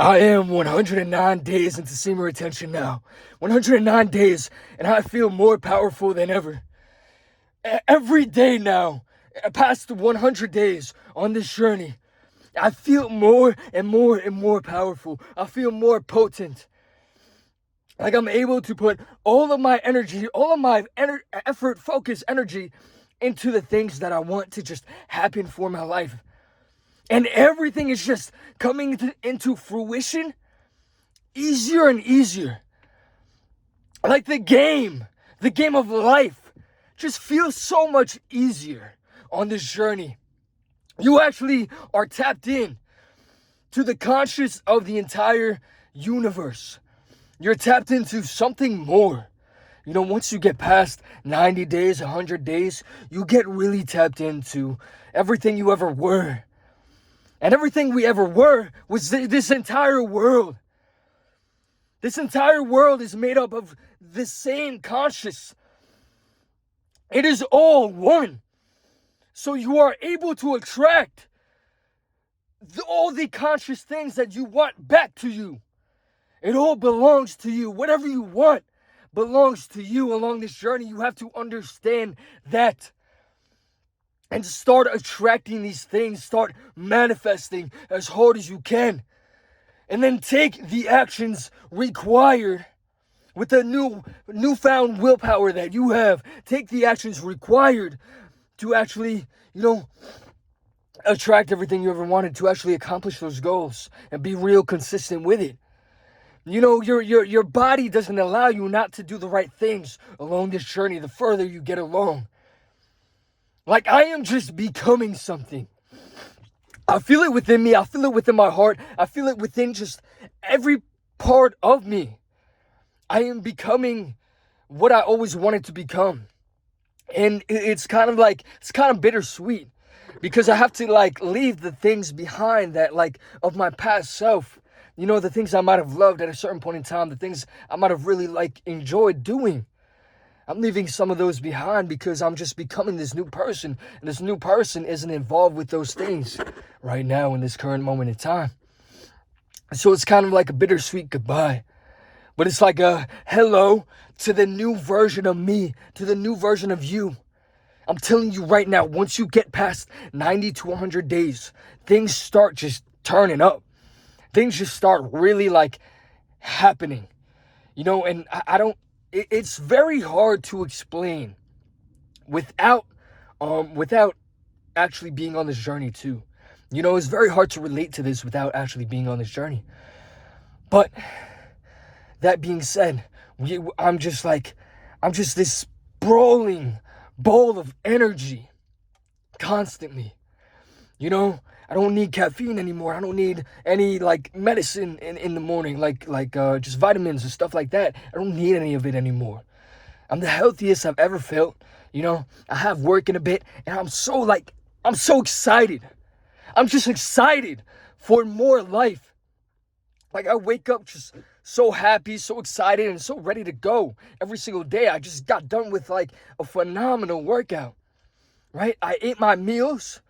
I am 109 days into Semen retention now. 109 days, and I feel more powerful than ever. Every day now, past 100 days on this journey, I feel more and more and more powerful. I feel more potent. Like I'm able to put all of my energy, all of my effort, focus, energy into the things that I want to just happen for my life. And everything is just coming into fruition easier and easier. Like the game of life just feels so much easier on this journey. You actually are tapped in to the conscious of the entire universe. You're tapped into something more. Once you get past 90 days, 100 days, you get really tapped into everything you ever were. And everything we ever were was this entire world. This entire world is made up of the same conscious. It is all one. So you are able to attract all the conscious things that you want back to you. It all belongs to you. Whatever you want belongs to you along this journey. You have to understand that. And start attracting these things. Start manifesting as hard as you can. And then take the actions required with the newfound willpower that you have. Take the actions required to actually, attract everything you ever wanted, to actually accomplish those goals and be real consistent with it. Your body doesn't allow you not to do the right things along this journey the further you get along. Like I am just becoming something. I feel it within me. I feel it within my heart. I feel it within just every part of me. I am becoming what I always wanted to become. And it's kind of bittersweet because I have to leave the things behind that of my past self. The things I might have loved at a certain point in time, the things I might have really enjoyed doing. I'm leaving some of those behind because I'm just becoming this new person. And this new person isn't involved with those things right now in this current moment in time. So it's kind of like a bittersweet goodbye. But it's like a hello to the new version of me, to the new version of you. I'm telling you right now, once you get past 90 to 100 days, things start just turning up. Things just start really happening. And I don't, it's very hard to explain without actually being on this journey too. It's very hard to relate to this without actually being on this journey. But that being said, I'm just this sprawling ball of energy constantly. I don't need caffeine anymore. I don't need any medicine in the morning, just vitamins and stuff like that. I don't need any of it anymore. I'm the healthiest I've ever felt. I have work in a bit, and I'm so excited. I'm just excited for more life. I wake up just so happy, so excited, and so ready to go every single day. I just got done with a phenomenal workout, right? I ate my meals,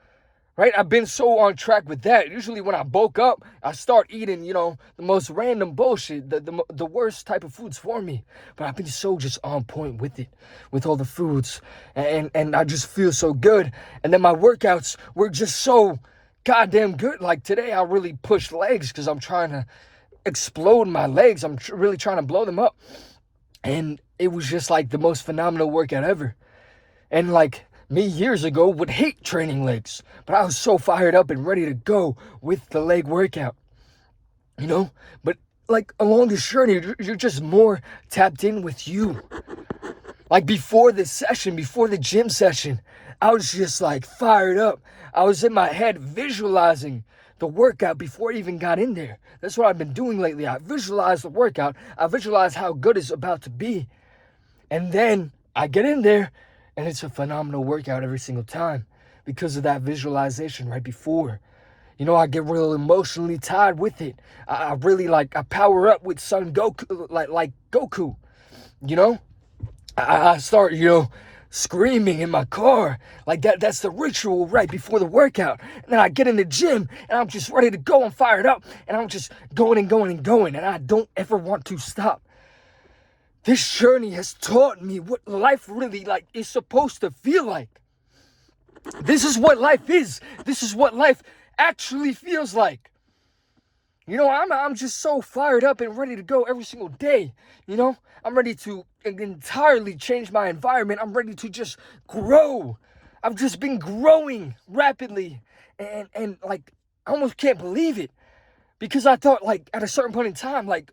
right? I've been so on track with that. Usually when I bulk up, I start eating, the most random bullshit, the worst type of foods for me. But I've been so just on point with it, with all the foods, and I just feel so good. And then my workouts were just so goddamn good. Like today, I really pushed legs because I'm trying to explode my legs. I'm really trying to blow them up. And it was just the most phenomenal workout ever. And me years ago would hate training legs, but I was so fired up and ready to go with the leg workout, But along this journey, you're just more tapped in with you. Before this session, before the gym session, I was just fired up. I was in my head visualizing the workout before I even got in there. That's what I've been doing lately. I visualize the workout. I visualize how good it's about to be. And then I get in there, and it's a phenomenal workout every single time because of that visualization right before. I get real emotionally tied with it. I really I power up with Son Goku, like Goku, I start, screaming in my car. Like that's the ritual right before the workout. And then I get in the gym and I'm just ready to go. I'm fired up and I'm just going and going and going. And I don't ever want to stop. This journey has taught me what life really like is supposed to feel like. This is what life is. This is what life actually feels like. I'm just so fired up and ready to go every single day. I'm ready to entirely change my environment. I'm ready to just grow. I've just been growing rapidly. And like, I almost can't believe it. Because I thought, like, at a certain point in time, like,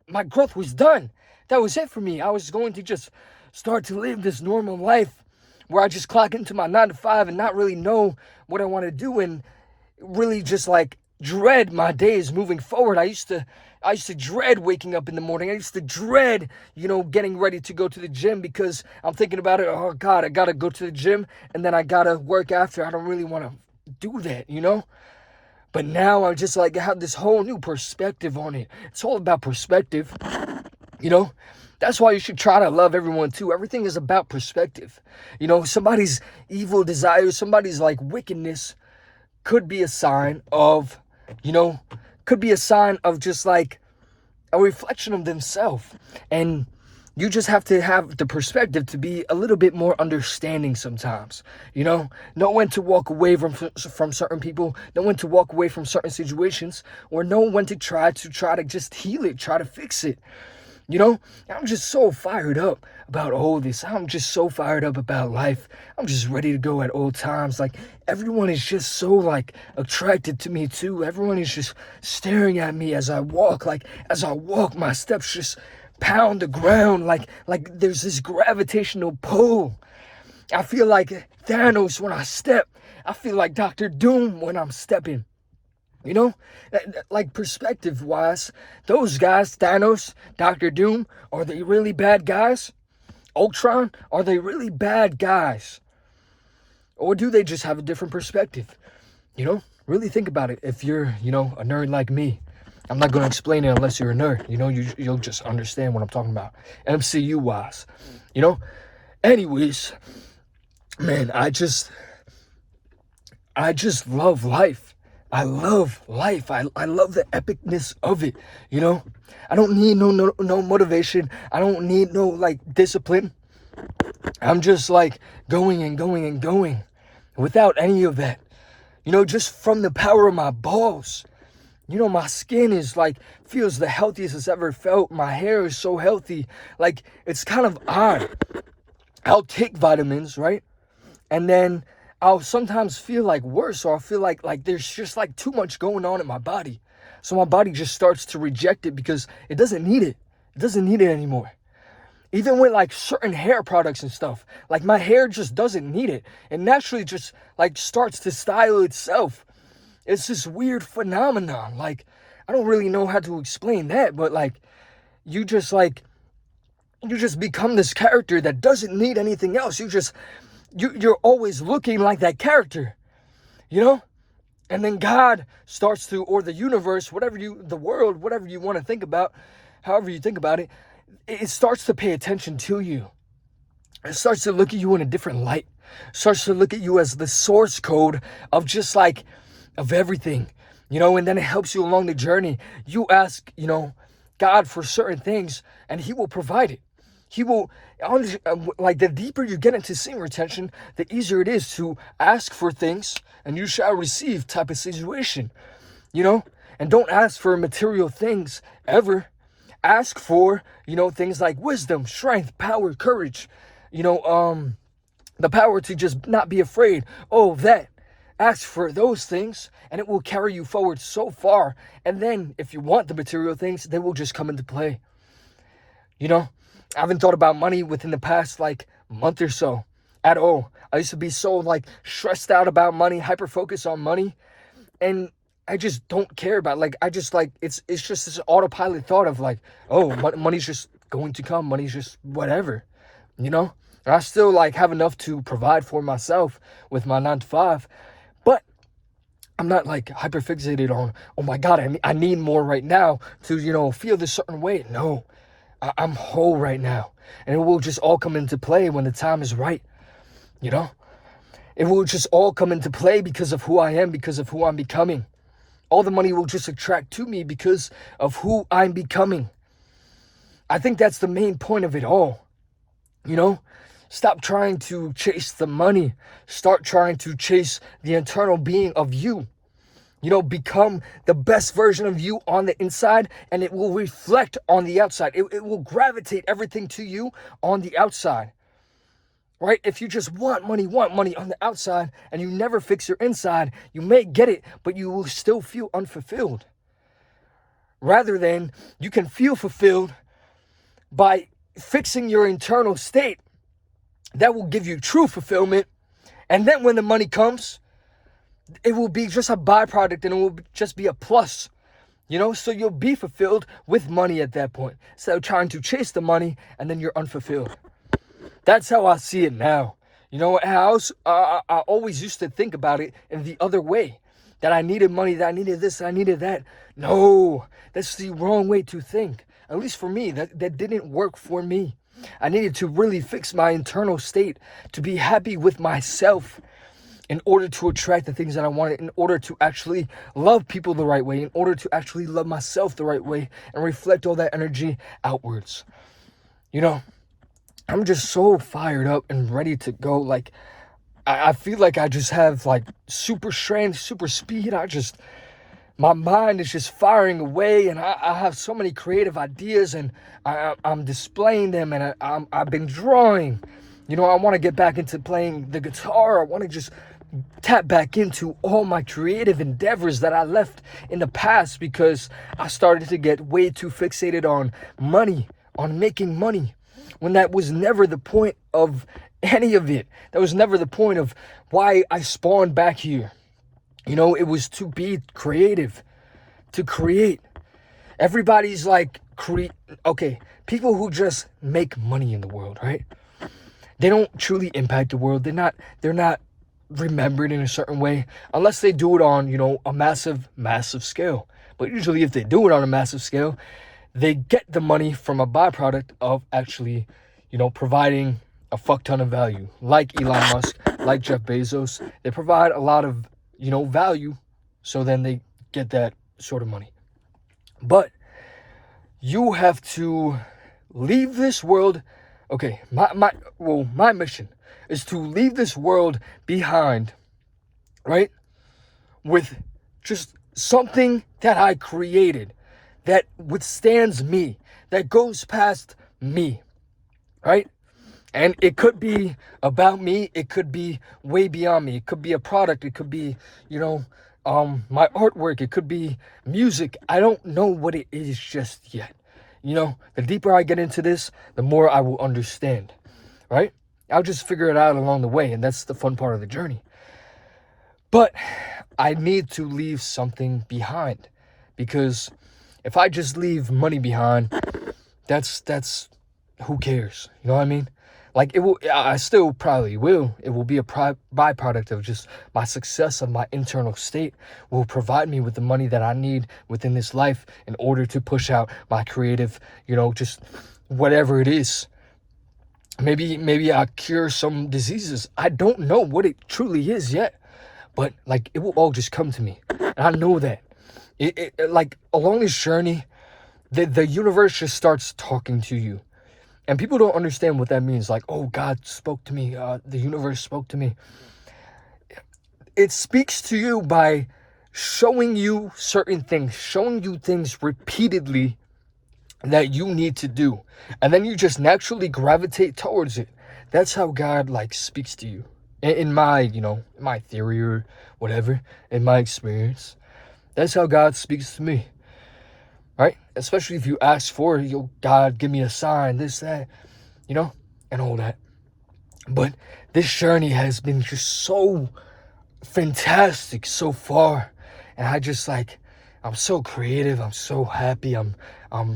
my growth was done. That was it for me. I was going to just start to live this normal life where I just clock into my 9 to 5 and not really know what I want to do and really just like dread my days moving forward. I used to dread waking up in the morning. I used to dread, getting ready to go to the gym because I'm thinking about it. Oh God, I gotta go to the gym and then I gotta work after. I don't really want to do that, But now I just like have this whole new perspective on it. It's all about perspective, That's why you should try to love everyone too. Everything is about perspective. Somebody's evil desires, somebody's like wickedness could be a sign of, just like a reflection of themselves. And you just have to have the perspective to be a little bit more understanding sometimes, know when to walk away from certain people, know when to walk away from certain situations, or know when to try to just heal it, try to fix it. I'm just so fired up about all this. I'm just so fired up about life. I'm just ready to go at all times. Like, everyone is just so, like, attracted to me, too. Everyone is just staring at me as I walk. Like, as I walk, my steps just pound the ground. Like there's this gravitational pull. I feel like Thanos when I step. I feel like Dr. Doom when I'm stepping. Like perspective-wise, those guys, Thanos, Dr. Doom, are they really bad guys? Ultron, are they really bad guys? Or do they just have a different perspective? Really think about it. If you're, a nerd like me, I'm not going to explain it unless you're a nerd. You'll just understand what I'm talking about. MCU-wise, Anyways, man, I just love life. I love life. I love the epicness of it, I don't need no motivation. I don't need no, like, discipline. I'm just, like, going and going and going without any of that. Just from the power of my balls. My skin is, like, feels the healthiest it's ever felt. My hair is so healthy. Like, it's kind of odd. I'll take vitamins, right? And then I'll sometimes feel like worse, or I'll feel like there's just like too much going on in my body. So my body just starts to reject it because it doesn't need it. It doesn't need it anymore. Even with like certain hair products and stuff, like my hair just doesn't need it. It naturally just like starts to style itself. It's this weird phenomenon. Like, I don't really know how to explain that, but like you just become this character that doesn't need anything else. You're always looking like that character, And then God starts to, or the universe, the world, whatever you want to think about, however you think about it, it starts to pay attention to you. It starts to look at you in a different light. It starts to look at you as the source code of just like, of everything, and then it helps you along the journey. You ask, God for certain things and he will provide it. He will, like, the deeper you get into semen retention, the easier it is to ask for things and you shall receive type of situation, and don't ask for material things ever. Ask for, things like wisdom, strength, power, courage, the power to just not be afraid. That. Ask for those things and it will carry you forward so far. And then if you want the material things, they will just come into play. I haven't thought about money within the past like month or so at all. I used to be so like stressed out about money, hyper focused on money. And I just don't care about, like, I just like, it's just this autopilot thought of like, money's just going to come. Money's just whatever, And I still like have enough to provide for myself with my 9 to 5. But I'm not like hyper fixated on, oh my God, I need more right now to, feel this certain way. No, I'm whole right now. And it will just all come into play when the time is right. you know? It will just all come into play because of who I am, because of who I'm becoming. All the money will just attract to me because of who I'm becoming. I think that's the main point of it all. You know, stop trying to chase the money. Start trying to chase the internal being of you. You know, become the best version of you on the inside, and it will reflect on the outside. It will gravitate everything to you on the outside. Right? If you just want money on the outside and you never fix your inside, you may get it, but you will still feel unfulfilled. Rather than you can feel fulfilled by fixing your internal state, that will give you true fulfillment. And then when the money comes, it will be just a byproduct and it will just be a plus. You know, so you'll be fulfilled with money at that point. Instead of trying to chase the money and then you're unfulfilled. That's how I see it now. You know, I always used to think about it in the other way. That I needed money, that I needed this, I needed that. No, that's the wrong way to think. At least for me, that didn't work for me. I needed to really fix my internal state, to be happy with myself in order to attract the things that I wanted, in order to actually love people the right way, in order to actually love myself the right way, and reflect all that energy outwards. You know, I'm just so fired up and ready to go. Like, I feel like I just have like super strength, super speed. My mind is just firing away, and I have so many creative ideas, and I'm displaying them, and I've been drawing. You know, I want to get back into playing the guitar. I want to just tap back into all my creative endeavors that I left in the past because I started to get way too fixated on money, on making money, when that was never the point of any of it. That was never the point of why I spawned back here. You know, it was to be creative, to create. Everybody's like, okay, people who just make money in the world, right? They don't truly impact the world. They're not remembered in a certain way unless they do it on, you know, a massive scale. But usually if they do it on a massive scale, they get the money from a byproduct of actually, you know, providing a fuck ton of value. Like Elon Musk, like Jeff Bezos, they provide a lot of, you know, value, so then they get that sort of money. But you have to leave this world. Okay, my mission is to leave this world behind, right? With just something that I created that withstands me, that goes past me, right? And it could be about me. It could be way beyond me. It could be a product. It could be, you know, my artwork. It could be music. I don't know what it is just yet. You know, the deeper I get into this, the more I will understand, right? I'll just figure it out along the way, and that's the fun part of the journey. But I need to leave something behind, because if I just leave money behind, that's who cares? You know what I mean? Like, I still probably will. It will be a byproduct of just my success, of my internal state, will provide me with the money that I need within this life in order to push out my creative, you know, just whatever it is. Maybe I cure some diseases. I don't know what it truly is yet, but like, it will all just come to me. And I know that. It like, along this journey, the universe just starts talking to you. And people don't understand what that means. Like, oh, God spoke to me. The universe spoke to me. It speaks to you by showing you certain things, showing you things repeatedly that you need to do. And then you just naturally gravitate towards it. That's how God, like, speaks to you. In my, you know, my theory or whatever, in my experience, that's how God speaks to me. Right? Especially if you ask for, yo, God, give me a sign, this, that, you know, and all that. But this journey has been just so fantastic so far. And I just, like, I'm so creative. I'm so happy. I'm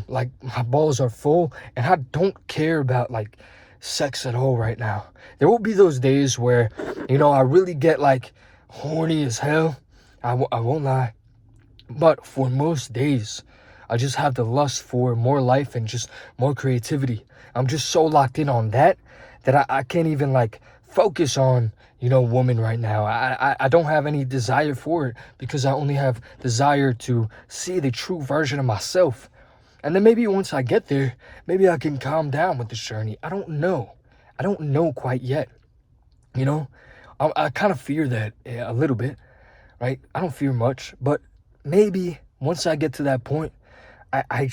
like, my balls are full. And I don't care about, like, sex at all right now. There will be those days where, you know, I really get, like, horny as hell. I won't lie. But for most days, I just have the lust for more life and just more creativity. I'm just so locked in on that I can't even, like, focus on, woman right now. I don't have any desire for it because I only have desire to see the true version of myself. And then maybe once I get there, maybe I can calm down with this journey. I don't know. I don't know quite yet. You know, I kind of fear that, a little bit, right? I don't fear much, but maybe once I get to that point, I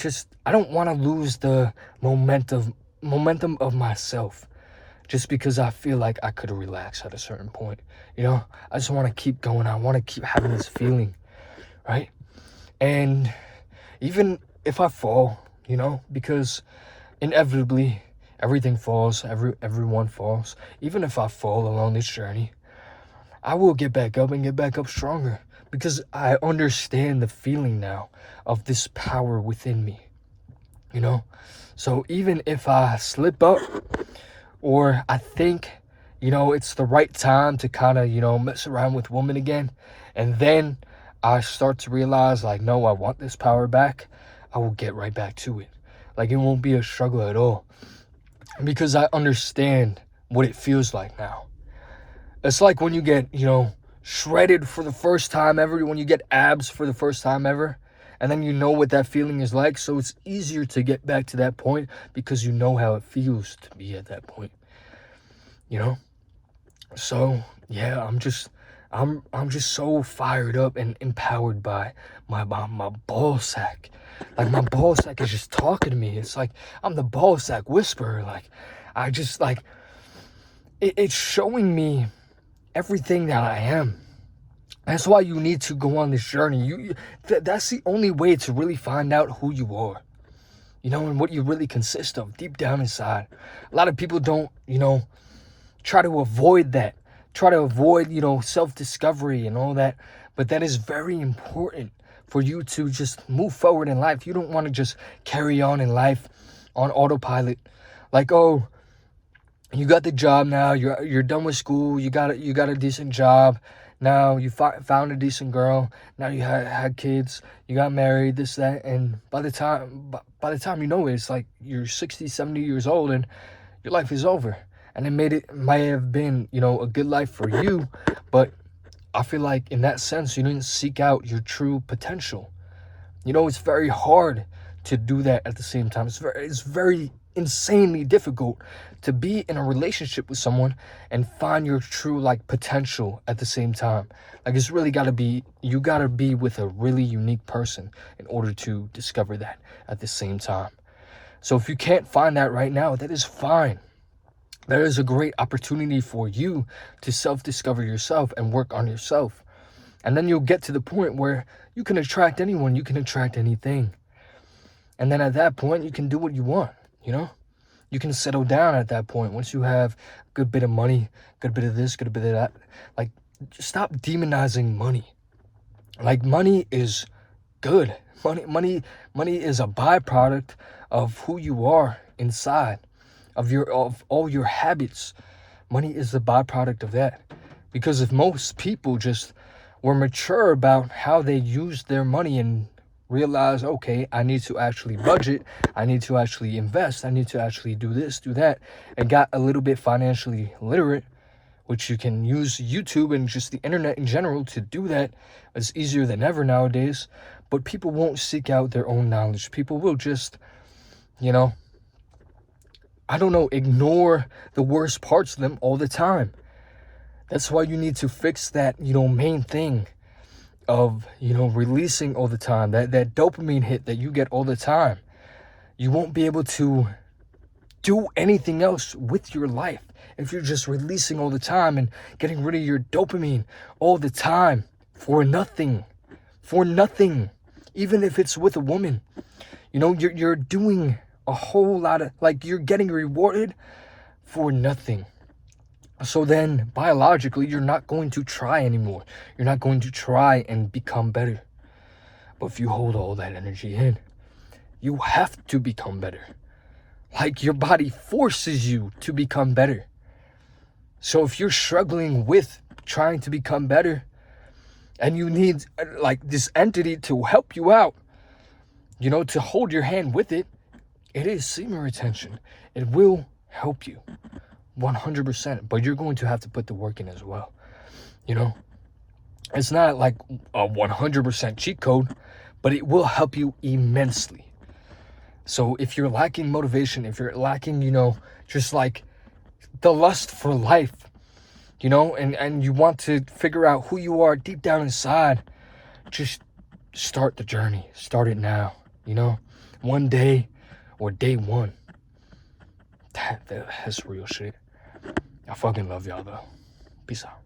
don't want to lose the momentum of myself just because I feel like I could relax at a certain point. I just want to keep going. I want to keep having this feeling, right? And even if I fall, because inevitably everything falls, everyone falls. Even if I fall along this journey, I will get back up and get back up stronger because I understand the feeling now of this power within me, you know? So even if I slip up or I think, it's the right time to kind of, mess around with women again, and then I start to realize, like, no, I want this power back, I will get right back to it. Like, it won't be a struggle at all because I understand what it feels like now. It's like when you get, shredded for the first time ever, when you get abs for the first time ever, and then you know what that feeling is like. So it's easier to get back to that point because you know how it feels to be at that point, So yeah, I'm just so fired up and empowered by my ball sack. Like, my ball sack is just talking to me. It's like I'm the ball sack whisperer. Like, I just like it's showing me everything that I am. That's why you need to go on this journey. That's the only way to really find out who you are, and what you really consist of deep down inside. A lot of people don't, try to avoid that, self-discovery and all that. But that is very important for you to just move forward in life. You don't want to just carry on in life on autopilot. Like, oh, you got the job now, you're done with school, you got a decent job, now you found a decent girl, now you had kids, you got married, this, that, and by the time you know it, it's like you're 60, 70 years old and your life is over. And it might have been, a good life for you, but I feel like in that sense you didn't seek out your true potential. It's very hard to do that at the same time. It's very insanely difficult to be in a relationship with someone and find your true, like, potential at the same time. Like, it's really you gotta be with a really unique person in order to discover that at the same time. So if you can't find that right now, that is fine. There is a great opportunity for you to self-discover yourself and work on yourself. And then you'll get to the point where you can attract anyone, you can attract anything. And then at that point, you can do what you want, You can settle down at that point. Once you have a good bit of money, good bit of this, good bit of that. Like, stop demonizing money. Like, money is good. Money is a byproduct of who you are inside, of all your habits. Money is the byproduct of that. Because if most people just were mature about how they use their money and realize, okay, I need to actually budget, I need to actually invest, I need to actually do this, do that, and got a little bit financially literate, which you can use YouTube and just the internet in general to do that. It's easier than ever nowadays. But people won't seek out their own knowledge. People will just, ignore the worst parts of them all the time. That's why you need to fix that, main thing of, releasing all the time, that dopamine hit that you get all the time. You won't be able to do anything else with your life if you're just releasing all the time and getting rid of your dopamine all the time for nothing. Even if it's with a woman, you're doing a whole lot of, like, you're getting rewarded for nothing. So then biologically, you're not going to try anymore. You're not going to try and become better. But if you hold all that energy in, you have to become better. Like, your body forces you to become better. So if you're struggling with trying to become better and you need, like, this entity to help you out, to hold your hand with it, it is semen retention. It will help you. 100%. But you're going to have to put the work in as well. You know, it's not like a 100% cheat code, but it will help you immensely. So if you're lacking motivation, if you're lacking, just like the lust for life, and you want to figure out who you are deep down inside, just start the journey. Start it now, one day or day one. That's real shit. I fucking love y'all though. Peace out.